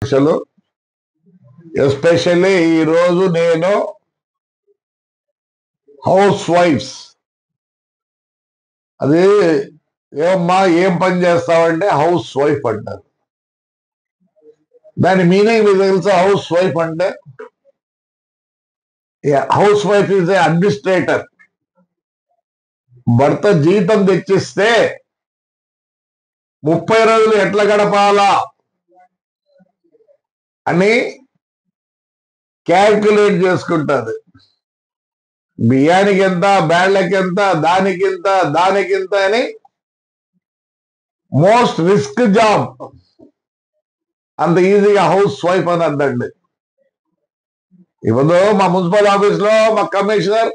అసలు ఎస్పెషల్లీ ఈరోజు నేను హౌస్ వైఫ్స్ అది ఏమమ్మా ఏం పని చేస్తావంటే హౌస్ వైఫ్ అంటారు. దాని మీనింగ్ మీకు తెలుసా? హౌస్ వైఫ్ అంటే house wife is a administrator. భర్త జీతం తెచ్చిస్తే 30 రోజులు ఎట్లా గడపాలా అని క్యాల్కులేట్ చేసుకుంటుంది. బియ్యానికి ఎంత, బ్యాళ్ళకి ఎంత, దానికింత అని. Most risk job. అంత ఈజీగా హౌస్ వైఫ్ అని అర్థండి. ఇప్పుడు మా మున్సిపల్ ఆఫీస్ లో మా commissioner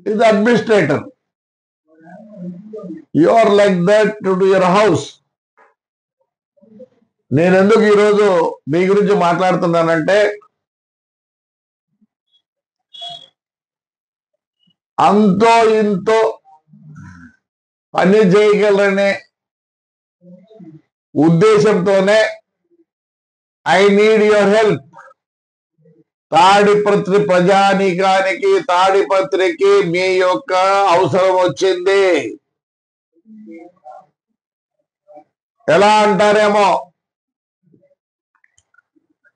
is administrator. You are like that to do your house. నేను ఎందుకు ఈరోజు మీ గురించి మాట్లాడుతున్నానంటే, అంతో ఇంతో పని చేయగలరనే ఉద్దేశంతోనే I need your help. Tadipatri ప్రజానీకానికి, తాడిపత్రికి మీ యొక్క అవసరం వచ్చింది. ఎలా అంటారేమో,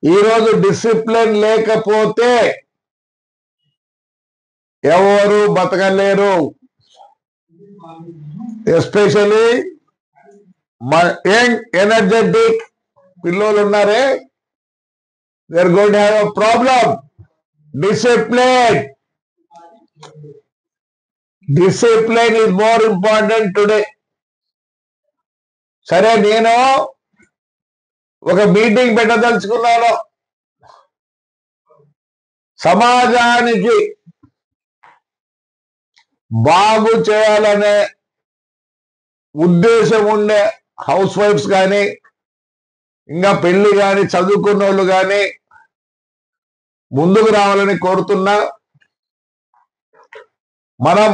ఈరోజు డిసిప్లిన్ లేకపోతే ఎవరు బతకలేరు. ఎస్పెషల్లీ యంగ్ ఎనర్జెటిక్ పిల్లలు ఉన్నారే, they are going to have a problem. Discipline is more important today. సరే, నేను ఒక మీటింగ్ పెట్టదలుచుకున్నాను. సమాజానికి బాగు చేయాలనే ఉద్దేశం ఉండే హౌస్ వైఫ్స్ కానీ, ఇంకా పెళ్లి కానీ, చదువుకున్న వాళ్ళు కానీ ముందుకు రావాలని కోరుతున్నా. మనం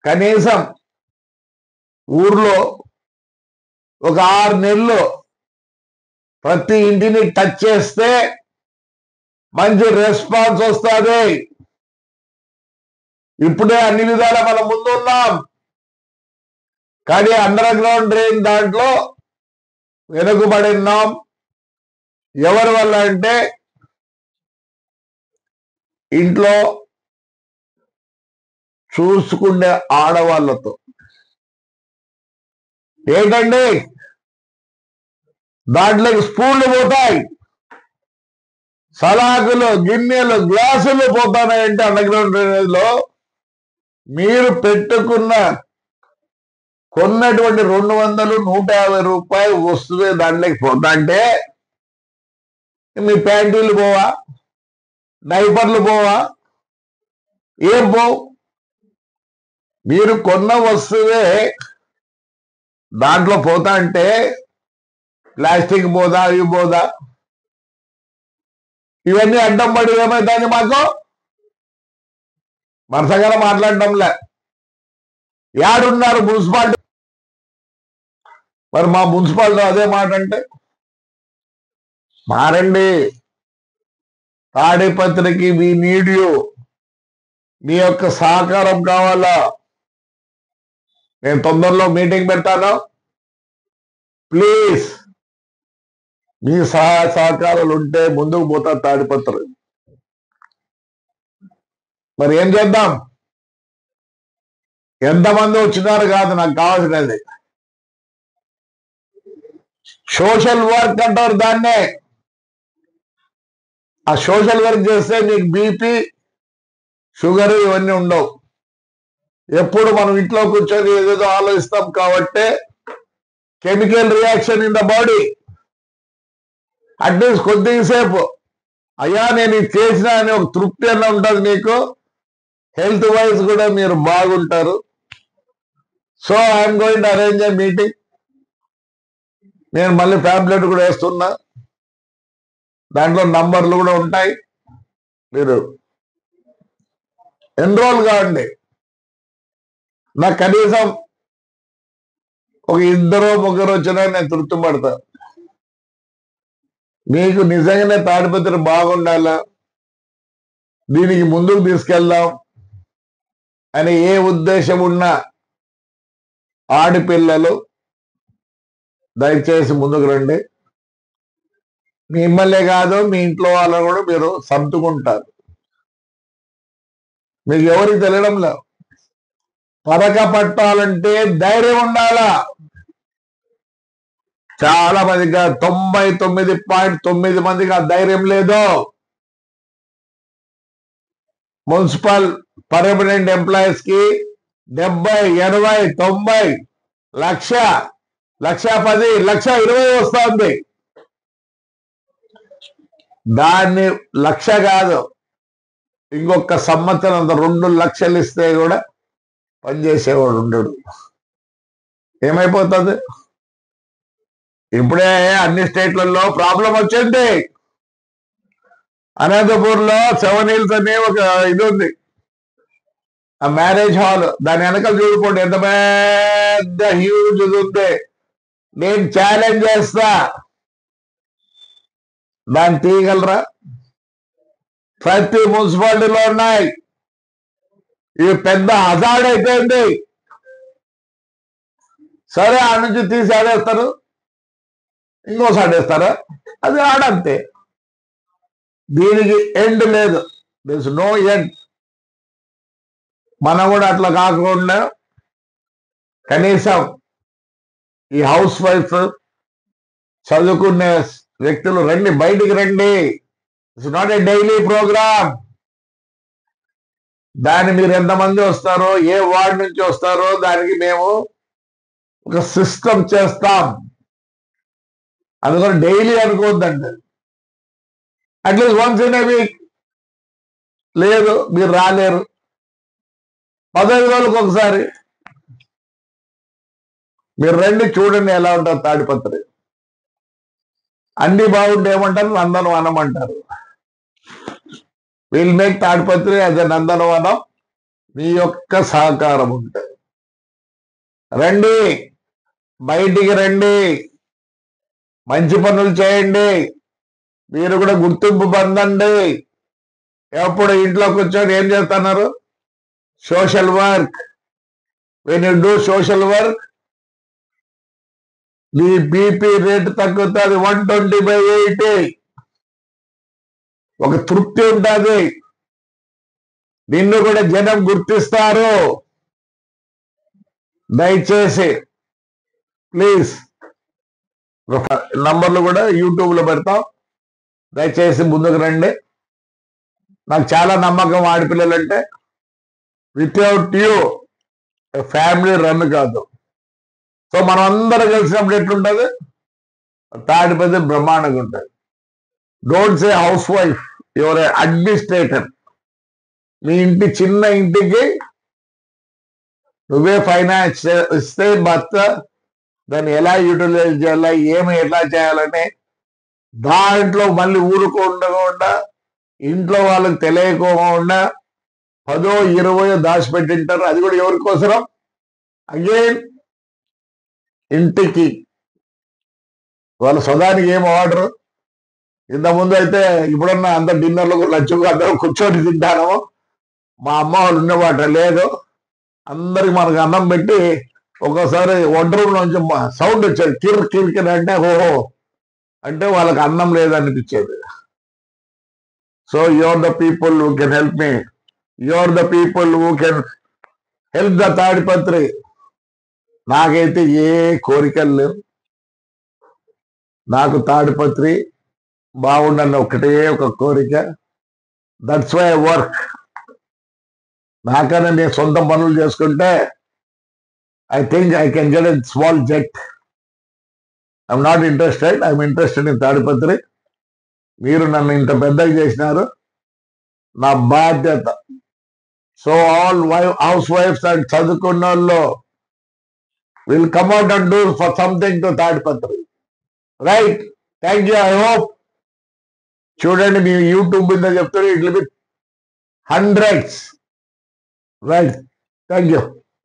కనీసం ఊర్లో ఒక 6 నెలలు ప్రతి ఇంటిని టచ్ చేస్తే మంచి రెస్పాన్స్ వస్తుంది. ఇప్పుడే అన్ని విధాలా మనం ముందున్నాం, కానీ అండర్ గ్రౌండ్ డ్రైన్ దాంట్లో వెనుకబడి ఉన్నాం. ఎవరి వల్ల అంటే ఇంట్లో చూసుకునే ఆడవాళ్ళతో. ఏంటండి, దాంట్లోకి స్పూన్లు పోతాయి, సలాకులు, గిన్నెలు, గ్లాసులు పోతాయంటే అండర్ గ్రౌండ్ డ్రైనేజ్ లో మీరు కొన్నటువంటి 200, 150 రూపాయలు వస్తువే దాంట్లోకి పోతా అంటే మీ ప్యాంటీలు పోవా, డైపర్లు పోవా, ఏం పోవు. మీరు కొన్న వస్తువే దాంట్లో పోతా అంటే ప్లాస్టిక్ పోదా, ఇవి పోదా? ఇవన్నీ అడ్డం పడి ఏమైందని మాకు వరుసగా మాట్లాడటంలే. యాడున్నారు మున్సిపాలిటీ? మరి మా మున్సిపాలిటీ అదే మాట అంటే, మారండి, తాడిపత్రికి వి నీడ్ యూ, మీ యొక్క సహకారం కావాలా. నేను తొందరలో మీటింగ్ పెడతాను. ప్లీజ్ మీ సహాయ సహకారాలు ఉంటే ముందుకు పోతా తాడిపత్రి. మరి ఏం చేద్దాం? ఎంతమంది వచ్చినారు కాదు నాకు కావాల్సినది, సోషల్ వర్క్ అంటారు దాన్నే. ఆ సోషల్ వర్క్ చేస్తే నీకు బీపీ, షుగర్ ఇవన్నీ ఉండవు. ఎప్పుడు మనం ఇంట్లో కూర్చొని ఏదేదో ఆలోచిస్తాం కాబట్టి chemical reaction in the body. At least కొద్దిసేపు అయ్యా నేను ఇది చేసిన అని ఒక తృప్తి అన్న ఉంటుంది మీకు. హెల్త్ వైజ్ కూడా మీరు బాగుంటారు. So I'm going to arrange a meeting. నేను మళ్ళీ ప్యాంప్లెట్ కూడా వేస్తున్నా, దాంట్లో నంబర్లు కూడా ఉంటాయి. మీరు ఎన్రోల్ కావండి. నాకు కనీసం ఒక 2 3 వచ్చినా నేను తృప్తి పడతా. మీకు నిజంగానే తాడిపత్రి బాగుండాలా, దీనికి ముందుకు తీసుకెళ్దాం అని ఏ ఉద్దేశం ఉన్న ఆడపిల్లలు దయచేసి ముందుకు రండి. మిమ్మల్నే కాదు, మీ ఇంట్లో వాళ్ళని కూడా మీరు సర్దుకుంటారు. మీకు ఎవరికి తెలియడం లేదు. పరక పట్టాలంటే ధైర్యం ఉండాలా. చాలా మందిగా 99.9 మందికి ఆ ధైర్యం లేదు. మున్సిపల్ పర్మనెంట్ ఎంప్లాయీస్ కి 70, 80, 90, 1,00,000, 1,10,000, 1,20,000 వస్తుంది. దాన్ని 1,00,000 కాదు, ఇంకొక సంవత్సరం అంత 2 లక్షలు ఇస్తే కూడా పనిచేసేవాడు ఉండడు. ఏమైపోతుంది? ఇప్పుడే అన్ని స్టేట్లలో ప్రాబ్లం వచ్చింది. అనంతపూర్ లో 7 Hills అనే ఒక ఇది ఉంది, ఆ మ్యారేజ్ హాల్. దాని వెనకాల చూడుకోండి ఎంత పెద్ద హ్యూజ్ ఉంది. నేను ఛాలెంజ్ చేస్తా, దాన్ని తీయగలరా? ప్రతి మున్సిపాలిటీలో ఉన్నాయి. ఇవి పెద్ద హజార్డ్ అయిపోయింది. సరే, ఆ నుంచి తీసి ఆడేస్తారు, ఇంకోసారి ఆడేస్తారా? అది ఆడంతే. దీనికి ఎండ్ లేదు. This no end. మనం కూడా అట్లా కాకుండా కనీసం ఈ హౌస్ వైఫ్, చదువుకునే వ్యక్తులు రండి, బయటికి రండి. It's not a daily program. దాన్ని మీరు ఎంతమంది వస్తారో, ఏ వార్డు నుంచి వస్తారో దానికి మేము ఒక సిస్టమ్ చేస్తాం. అందుకని డైలీ అనుకోవద్దండి, at least once in a week. లేదు, మీరు రాలేరు, 15 రోజులకు ఒకసారి మీరు రండి, చూడండి ఎలా ఉంటారు తాడిపత్రి. అన్ని బాగుంటే ఏమంటారు? నందనవనం అంటారు. Will make Tadipatri as a Nandanavanam. మీ యొక్క సహకారం ఉంటుంది. రండి, బయటికి రండి, మంచి పనులు చేయండి. మీరు కూడా గుర్తింపు పొందండి. ఎప్పుడు ఇంట్లో కూర్చొని ఏం చేస్తున్నారు? Social work. When you do social work, me BP rate తగ్గుతుంది 120/80. ఒక తృప్తి ఉంటుంది. నిన్ను కూడా జనం గుర్తిస్తారు. దయచేసి ప్లీజ్, నంబర్లు కూడా యూట్యూబ్ లో పెడతాం. దయచేసి ముందుకు రండి. నాకు చాలా నమ్మకం ఆడపిల్లలంటే. వితౌట్ యూ ఫ్యామిలీ రన్ కాదు. సో మనం అందరం కలిసినప్పుడు ఎట్లుంటుంది? తాడిపత్రి బ్రహ్మాండంగా ఉంటుంది. Don't say housewife, your administrator. మీ ఇంటి చిన్న ఇంటికి నువ్వే ఫైనాన్స్ ఇస్తే భర్త దాన్ని ఎలా యూటిలైజ్ చేయాలా, ఎట్లా చేయాలని దాంట్లో మళ్ళీ ఊరుకోకుండా, ఇంట్లో వాళ్ళకి తెలియకోకుండా 10, 20 దాచిపెట్టింటారు. అది కూడా ఎవరి కోసరం? అగైన్ ఇంటికి. వాళ్ళ సొదానికి ఏం ఆర్డరు? ఇంతకుముందు అయితే ఇప్పుడన్నా అంత డిన్నర్లకు, లంచ్కు అందరం కూర్చొని తింటాను. మా అమ్మ వాళ్ళు ఉండేవాట లేదు. అందరికి మనకు అన్నం పెట్టి ఒక్కోసారి వంట రూమ్ నుంచి సౌండ్ వచ్చేది, కిర్ అంటే ఓహో అంటే వాళ్ళకి అన్నం లేదనిపించేది. So you're the people who can help me. You're the people who can help the Tadipatri. నాకైతే ఏ కోరికలు లేవు. నాకు తాడిపత్రి బాగుండన్న ఒకటే ఒక కోరిక. That's why work. నాకన్నా నేను సొంత పనులు చేసుకుంటే I think I can get a small jet. I'm not interested. I'm interested in Tadipatri. మీరు నన్ను ఇంత పెద్దగా చేసినారు, నా బాధ్యత. సో ఆల్ హౌస్ వైఫ్స్ అండ్ చదువుకున్న వాళ్ళు will come out and do for something to Tadipatri. Right? Thank you. I hope చూడండి, మీ యూట్యూబ్ మీద చెప్తారు, it will be hundreds. Right? Thank you.